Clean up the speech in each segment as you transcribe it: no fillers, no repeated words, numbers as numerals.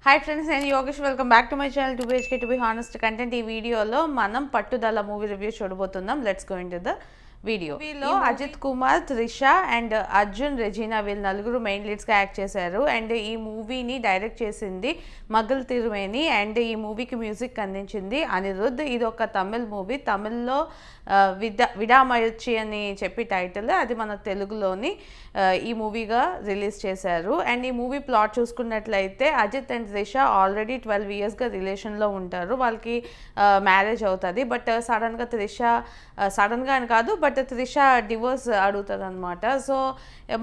Hi friends, నేను Yogesh. Welcome back to my channel 2BHK to be honest content. ఈ వీడియోలో మనం పట్టుదల మూవీ రివ్యూ చూడబోతున్నాం. లెట్స్ గో ఇంటు ద వీడియోలో అజిత్ కుమార్, త్రిష అండ్ అర్జున్, రెజీనా వీళ్ళు నలుగురు మెయిన్ లీడ్స్గా యాక్ట్ చేశారు. అండ్ ఈ మూవీని డైరెక్ట్ చేసింది మగల్ తిరుమేని. అండ్ ఈ మూవీకి మ్యూజిక్ అందించింది అనిరుద్ధ్. ఇది ఒక తమిళ్ మూవీ. తమిళ్లో విడామయొచ్చి అని చెప్పి టైటిల్, అది మన తెలుగులోని ఈ మూవీగా రిలీజ్ చేశారు. అండ్ ఈ మూవీ ప్లాట్ చూసుకున్నట్లయితే అజిత్ అండ్ త్రిష ఆల్రెడీ 12 yearsగా రిలేషన్లో ఉంటారు. వాళ్ళకి మ్యారేజ్ అవుతుంది. బట్ సడన్గా సడన్గా అని కాదు, బట్ త్రిష డివోర్స్ అడుగుతుంది అనమాట. సో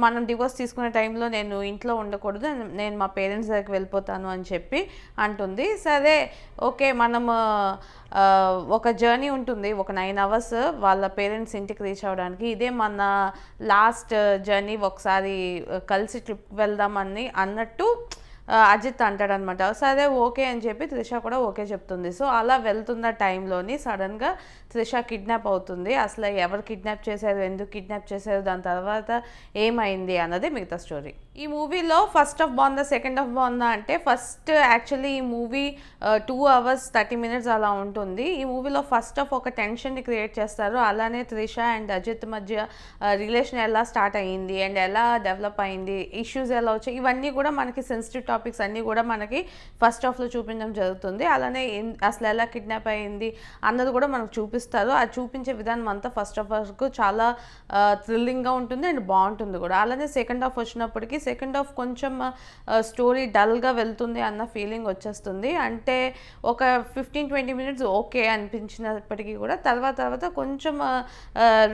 మనం డివోర్స్ తీసుకునే టైంలో నేను ఇంట్లో ఉండకూడదు, నేను మా పేరెంట్స్ దగ్గరికి వెళ్ళిపోతాను అని చెప్పి అంటుంది. సరే ఓకే, మనం ఒక జర్నీ ఉంటుంది, ఒక 9 hours వాళ్ళ పేరెంట్స్ ఇంటికి రీచ్ అవ్వడానికి. ఇదే మన లాస్ట్ జర్నీ, ఒకసారి కలిసి ట్రిప్ వెళ్దామని అన్నట్టు అజిత్ అంటాడనమాట. సరే ఓకే అని చెప్పి త్రిష కూడా ఓకే చెప్తుంది. సో అలా వెళ్తున్న టైంలోని సడన్గా త్రిష కిడ్నాప్ అవుతుంది. అసలు ఎవరు కిడ్నాప్ చేశారు, ఎందుకు కిడ్నాప్ చేశారు, దాని తర్వాత ఏమైంది అన్నది మిగతా స్టోరీ. ఈ మూవీలో ఫస్ట్ హాఫ్ బాగుందా, సెకండ్ హాఫ్ బాగుందా అంటే, ఫస్ట్ యాక్చువల్లీ ఈ మూవీ 2 hours 30 minutes అలా ఉంటుంది. ఈ మూవీలో ఫస్ట్ హాఫ్ ఒక టెన్షన్ని క్రియేట్ చేస్తారు. అలానే త్రిష అండ్ అజిత్ మధ్య రిలేషన్ ఎలా స్టార్ట్ అయ్యింది అండ్ ఎలా డెవలప్ అయింది, ఇష్యూస్ ఎలా వచ్చాయి, ఇవన్నీ కూడా మనకి సెన్సిటివ్ టాపిక్స్ అన్నీ కూడా మనకి ఫస్ట్ హాఫ్లో చూపించడం జరుగుతుంది. అలానే అసలు ఎలా కిడ్నాప్ అయ్యింది అన్నది కూడా మనకు చూపిస్తారు. అది చూపించే విధానం అంతా ఫస్ట్ హాఫ్ వరకు చాలా థ్రిల్లింగ్గా ఉంటుంది అండ్ బాగుంటుంది కూడా. అలానే సెకండ్ హాఫ్ వచ్చినప్పటికీ సెకండ్ హాఫ్ కొంచెం స్టోరీ డల్గా వెళ్తుంది అన్న ఫీలింగ్ వచ్చేస్తుంది. అంటే ఒక 15-20 minutes ఓకే అనిపించినప్పటికీ కూడా తర్వాత కొంచెం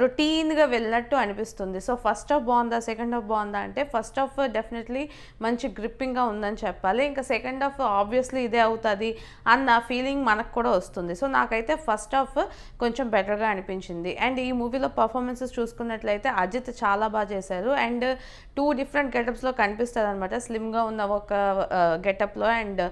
రొటీన్గా వెళ్ళినట్టు అనిపిస్తుంది. సో ఫస్ట్ హాఫ్ బాగుందా, సెకండ్ హాఫ్ బాగుందా అంటే, ఫస్ట్ హాఫ్ డెఫినెట్లీ మంచి గ్రిప్పింగ్గా ఉందని చెప్పాలి. ఇంకా సెకండ్ హాఫ్ ఆబ్వియస్లీ ఇదే అవుతుంది అన్న ఫీలింగ్ మనకు కూడా వస్తుంది. సో నాకైతే ఫస్ట్ హాఫ్ కొంచెం బెటర్గా అనిపించింది. అండ్ ఈ మూవీలో పర్ఫార్మెన్సెస్ చూసుకున్నట్లయితే అజిత్ చాలా బాగా చేశారు. అండ్ 2 different గెటప్స్లో కనిపిస్తుంది అనమాట. స్లిమ్గా ఉన్న ఒక గెటప్లో అండ్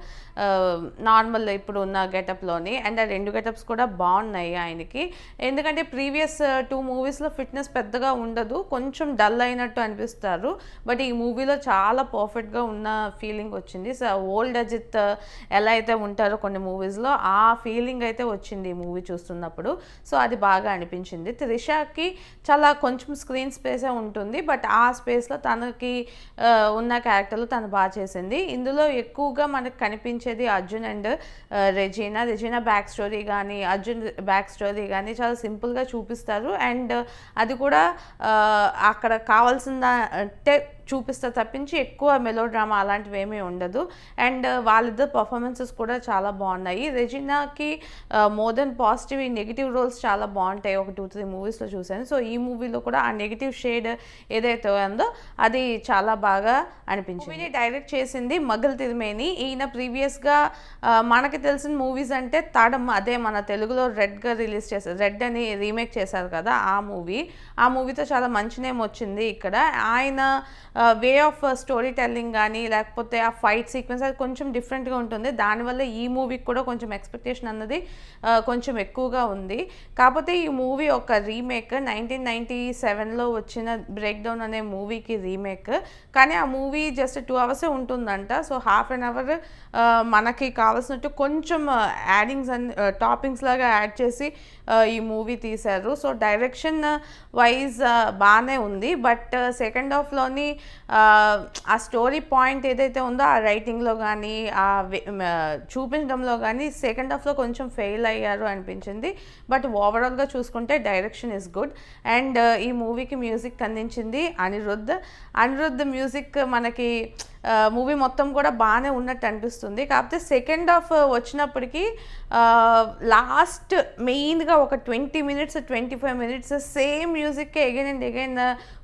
నార్మల్ ఇప్పుడు ఉన్న గెటప్లోని. అండ్ ఆ 2 గెటప్స్ కూడా బాగున్నాయి ఆయనకి. ఎందుకంటే ప్రీవియస్ 2 moviesలో ఫిట్నెస్ పెద్దగా ఉండదు, కొంచెం డల్ అయినట్టు అనిపిస్తారు. బట్ ఈ మూవీలో చాలా పర్ఫెక్ట్గా ఉన్న ఫీలింగ్ వచ్చింది. సో ఓల్డ్ అజిత్ ఎలా అయితే ఉంటారో కొన్ని మూవీస్లో, ఆ ఫీలింగ్ అయితే వచ్చింది ఈ మూవీ చూస్తున్నప్పుడు. సో అది బాగా అనిపించింది. త్రిషకి చాలా కొంచెం స్క్రీన్ స్పేసే ఉంటుంది, బట్ ఆ స్పేస్లో తనకి ఉన్న క్యారెక్టర్లు తను బాగా చేసింది. ఇందులో ఎక్కువగా మనకు కనిపించేది Arjun and Regina back story కానీ, అర్జున్ బ్యాక్ స్టోరీ కానీ చాలా సింపుల్గా చూపిస్తారు. అండ్ అది కూడా అక్కడ కావాల్సిన అంటే చూపిస్తారు తప్పించి ఎక్కువ మెలో డ్రామా అలాంటివి ఏమీ ఉండదు. అండ్ వాళ్ళిద్దరు పర్ఫార్మెన్సెస్ కూడా చాలా బాగున్నాయి. రెజీనాకి మోర్ దెన్ పాజిటివ్, ఈ నెగిటివ్ రోల్స్ చాలా బాగుంటాయి. ఒక 2-3 moviesలో చూశాను. సో ఈ మూవీలో కూడా ఆ నెగిటివ్ షేడ్ ఏదైతే ఉందో అది చాలా బాగా అనిపించింది. మూవీని డైరెక్ట్ చేసింది మగల్ తిరుమేని. ఈయన ప్రీవియస్గా మనకి తెలిసిన మూవీస్ అంటే తడం, అదే మన తెలుగులో రెడ్గా రిలీజ్ చేశారు, రెడ్ అని రీమేక్ చేశారు కదా, ఆ మూవీతో చాలా మంచి నేమ్ వచ్చింది. ఇక్కడ ఆయన వే ఆఫ్ స్టోరీ టెల్లింగ్ కానీ, లేకపోతే ఆ ఫైట్ సీక్వెన్స్ అది కొంచెం డిఫరెంట్గా ఉంటుంది. దానివల్ల ఈ మూవీకి కూడా కొంచెం ఎక్స్పెక్టేషన్ అన్నది కొంచెం ఎక్కువగా ఉంది. కాకపోతే ఈ మూవీ ఒక రీమేక్, 1997లో వచ్చిన బ్రేక్ డౌన్ అనే మూవీకి రీమేక్. కానీ ఆ మూవీ జస్ట్ 2 hours ఉంటుందంట. సో ½ an hour మనకి కావాల్సినట్టు కొంచెం యాడింగ్స్ అండ్ టాపింగ్స్ లాగా యాడ్ చేసి ఈ మూవీ తీశారు. సో డైరెక్షన్ వైజ్ బాగానే ఉంది. బట్ సెకండ్ హాఫ్లోని ఆ స్టోరీ పాయింట్ ఏదైతే ఉందో ఆ రైటింగ్లో కానీ, ఆ చూపించడంలో కానీ సెకండ్ హాఫ్లో కొంచెం ఫెయిల్ అయ్యారు అనిపించింది. బట్ ఓవరాల్గా చూసుకుంటే డైరెక్షన్ ఇస్ గుడ్. అండ్ ఈ మూవీకి మ్యూజిక్ అందించింది అనిరుద్ధ్ మ్యూజిక్ మనకి మూవీ మొత్తం కూడా బాగానే ఉన్నట్టు అనిపిస్తుంది. కాకపోతే సెకండ్ హాఫ్ వచ్చినప్పటికీ లాస్ట్ మెయిన్గా ఒక 20 minutes 25 minutes same music again and again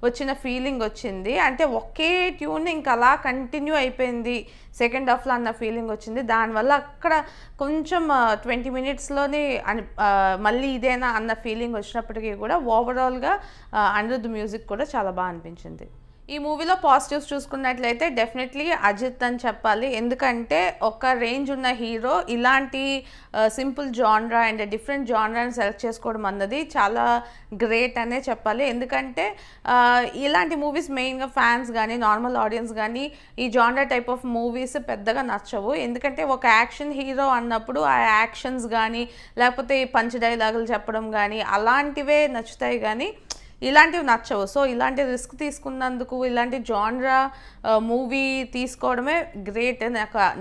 వచ్చిన ఫీలింగ్ వచ్చింది. అంటే ఒకే ట్యూన్ ఇంకా అలా కంటిన్యూ అయిపోయింది సెకండ్ హాఫ్లో అన్న ఫీలింగ్ వచ్చింది. దానివల్ల అక్కడ కొంచెం 20 minutesలోనే మళ్ళీ ఇదేనా అన్న ఫీలింగ్ వచ్చినప్పటికీ కూడా ఓవరాల్గా అనిరుద్ధ్ మ్యూజిక్ కూడా చాలా బాగా అనిపించింది. ఈ మూవీలో పాజిటివ్స్ చూసుకున్నట్లయితే డెఫినెట్లీ అజిత్ అని చెప్పాలి. ఎందుకంటే ఒక రేంజ్ ఉన్న హీరో ఇలాంటి సింపుల్ జాన్రా అండ్ డిఫరెంట్ జాన్రాని సెలెక్ట్ చేసుకోవడం అన్నది చాలా గ్రేట్ అనే చెప్పాలి. ఎందుకంటే ఇలాంటి మూవీస్ మెయిన్గా ఫ్యాన్స్ కానీ నార్మల్ ఆడియన్స్ కానీ ఈ జాన్రా టైప్ ఆఫ్ మూవీస్ పెద్దగా నచ్చవు. ఎందుకంటే ఒక యాక్షన్ హీరో అన్నప్పుడు ఆ యాక్షన్స్ కానీ లేకపోతే పంచ్ డైలాగులు చెప్పడం కానీ అలాంటివే నచ్చుతాయి కానీ ఇలాంటివి నచ్చవు. సో ఇలాంటి రిస్క్ తీసుకున్నందుకు ఇలాంటి జాన్రా మూవీ తీసుకోవడమే గ్రేట్.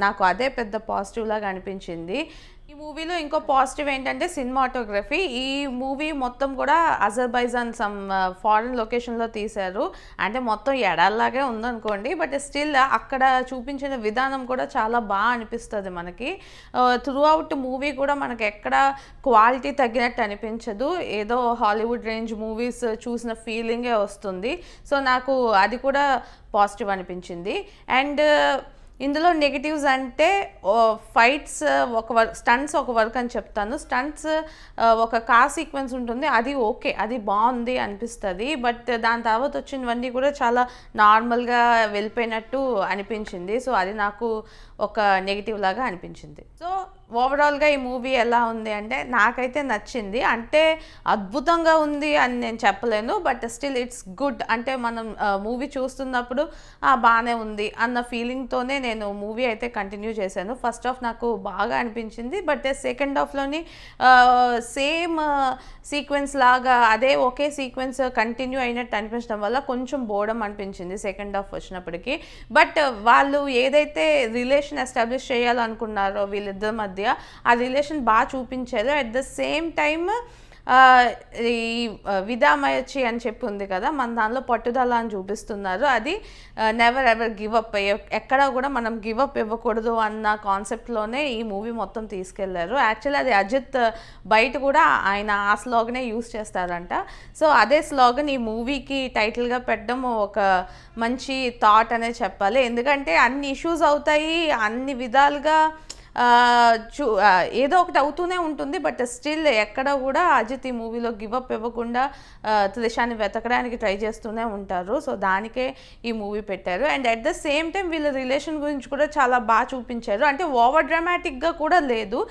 నాకు అదే పెద్ద పాజిటివ్ లాగా అనిపించింది. ఈ మూవీలో ఇంకో పాజిటివ్ ఏంటంటే సినిమాటోగ్రఫీ. ఈ మూవీ మొత్తం కూడా అజర్బైజాన్ సమ్ ఫారిన్ లొకేషన్లో తీశారు. అంటే మొత్తం ఎడాల్లాగే ఉందనుకోండి, బట్ స్టిల్ అక్కడ చూపించిన విధానం కూడా చాలా బాగా అనిపిస్తుంది మనకి. త్రూ అవుట్ మూవీ కూడా మనకి ఎక్కడ క్వాలిటీ తగ్గినట్టు అనిపించదు. ఏదో హాలీవుడ్ రేంజ్ మూవీస్ చూసిన ఫీలింగే వస్తుంది. సో నాకు అది కూడా పాజిటివ్ అనిపించింది. అండ్ ఇందులో నెగిటివ్స్ అంటే ఫైట్స్ స్టంట్స్ ఒక వర్క్ అని చెప్తాను. స్టంట్స్ ఒక కార్ సీక్వెన్స్ ఉంటుంది, అది ఓకే, అది బాగుంది అనిపిస్తుంది. బట్ దాని తర్వాత వచ్చినవన్నీ కూడా చాలా నార్మల్గా వెళ్ళిపోయినట్టు అనిపించింది. సో అది నాకు ఒక నెగిటివ్ లాగా అనిపించింది. సో ఓవరాల్గా ఈ మూవీ ఎలా ఉంది అంటే నాకైతే నచ్చింది. అంటే అద్భుతంగా ఉంది అని నేను చెప్పలేను, బట్ స్టిల్ ఇట్స్ గుడ్. అంటే మనం మూవీ చూస్తున్నప్పుడు బాగానే ఉంది అన్న ఫీలింగ్తోనే నేను మూవీ అయితే కంటిన్యూ చేశాను. ఫస్ట్ హాఫ్ నాకు బాగా అనిపించింది, బట్ సెకండ్ హాఫ్లోని సేమ్ సీక్వెన్స్ లాగా అదే ఒకే సీక్వెన్స్ కంటిన్యూ అయినట్టు అనిపించడం వల్ల కొంచెం బోర్డం అనిపించింది సెకండ్ హాఫ్ వచ్చినప్పటికీ. బట్ వాళ్ళు ఏదైతే రిలేషన్ ఎస్టాబ్లిష్ చేయాలనుకున్నారో వీళ్ళిద్దరి మధ్య ఆ రిలేషన్ బాగా చూపించారు. అట్ ద సేమ్ టైమ్ ఈ విదామయచి అని చెప్పి ఉంది కదా, మన దానిలో పట్టుదల అని చూపిస్తున్నారు. అది నెవర్ ఎవర్ గివ్ అప్, ఎక్కడ కూడా మనం గివ్ అప్ ఇవ్వకూడదు అన్న కాన్సెప్ట్లోనే ఈ మూవీ మొత్తం తీసుకెళ్లారు. యాక్చువల్లీ అది అజిత్ బయట కూడా ఆయన ఆ స్లోగనే యూజ్ చేస్తారంట. సో అదే స్లోగన్ ఈ మూవీకి టైటిల్గా పెట్టడం ఒక మంచి థాట్ అనే చెప్పాలి. ఎందుకంటే అన్ని ఇష్యూస్ అవుతాయి, అన్ని విధాలుగా ఏదో ఒకటి అవుతూనే ఉంటుంది, బట్ స్టిల్ ఎక్కడ కూడా అజిత్ ఈ మూవీలో గివప్ ఇవ్వకుండా త్రిషాని వెతకడానికి ట్రై చేస్తూనే ఉంటారు. సో దానికే ఈ మూవీ పెట్టారు. And at the same time వీళ్ళ రిలేషన్ గురించి కూడా చాలా బాగా చూపించారు. అంటే ఓవర్ డ్రామాటిక్గా కూడా లేదు,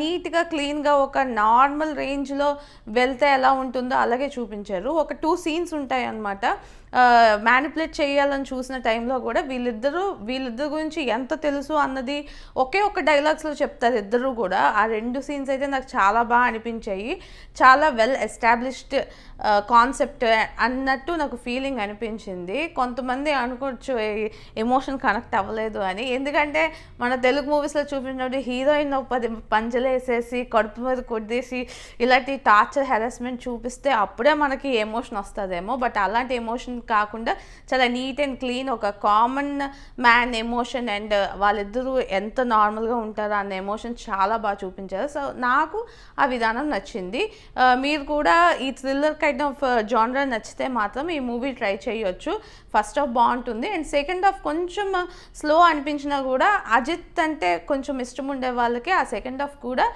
నీట్గా క్లీన్గా ఒక నార్మల్ రేంజ్లో వెళ్తే ఎలా ఉంటుందో అలాగే చూపించారు. ఒక 2 సీన్స్ ఉంటాయి అన్నమాట. మ్యానిపులేట్ చేయాలని చూసిన టైంలో కూడా వీళ్ళిద్దరు గురించి ఎంత తెలుసు అన్నది ఒకే ఒక డైలాగ్స్లో చెప్తారు ఇద్దరు కూడా. ఆ 2 సీన్స్ అయితే నాకు చాలా బాగా అనిపించాయి. చాలా వెల్ ఎస్టాబ్లిష్డ్ కాన్సెప్ట్ అన్నట్టు నాకు ఫీలింగ్ అనిపించింది. కొంతమంది అనుకోవచ్చు ఎమోషన్ కనెక్ట్ అవ్వలేదు అని, ఎందుకంటే మన తెలుగు మూవీస్లో చూపించినప్పుడు హీరోయిన్ 10 పంజలు వేసేసి కడుపు మీద కొట్టేసి ఇలాంటి టార్చర్ హెరాస్మెంట్ చూపిస్తే అప్పుడే మనకి ఎమోషన్ వస్తుందేమో. బట్ అలాంటి ఎమోషన్ కాకుండా చాలా నీట్ అండ్ క్లీన్ ఒక కామన్ మ్యాన్ ఎమోషన్ అండ్ వాళ్ళిద్దరూ ఎంత నార్మల్గా ఉంటారో అన్న ఎమోషన్ చాలా బాగా చూపించారు. సో నాకు ఆ విధానం నచ్చింది. మీరు కూడా ఈ థ్రిల్లర్ కైండ్ ఆఫ్ జానరా నచ్చితే మాత్రం ఈ మూవీ ట్రై చేయొచ్చు. ఫస్ట్ హాఫ్ బాగుంటుంది అండ్ సెకండ్ హాఫ్ కొంచెం స్లో అనిపించినా కూడా అజిత్ అంటే కొంచెం ఇష్టం ఉండే వాళ్ళకి ఆ సెకండ్ హాఫ్ కూడా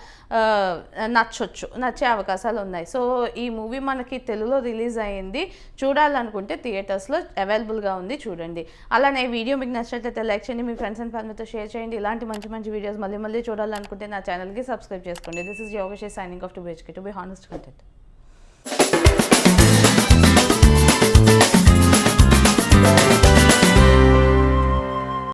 నచ్చే అవకాశాలు ఉన్నాయి. సో ఈ మూవీ మనకి తెలుగులో రిలీజ్ అయ్యింది, చూడాలనుకుంటే థియేటర్స్లో అవైలబుల్గా ఉంది, చూడండి. అలానే ఈ వీడియో మీకు నచ్చినట్లయితే లైక్ చేయండి, మీ ఫ్రెండ్స్ అండ్ ఫ్యామిలీతో షేర్ చేయండి. ఇలాంటి మంచి మంచి వీడియోస్ మళ్ళీ చూడాలనుకుంటే నా ఛానల్కి సబ్స్క్రైబ్ చేసుకోండి. This is Yogesh signing off to be honest content.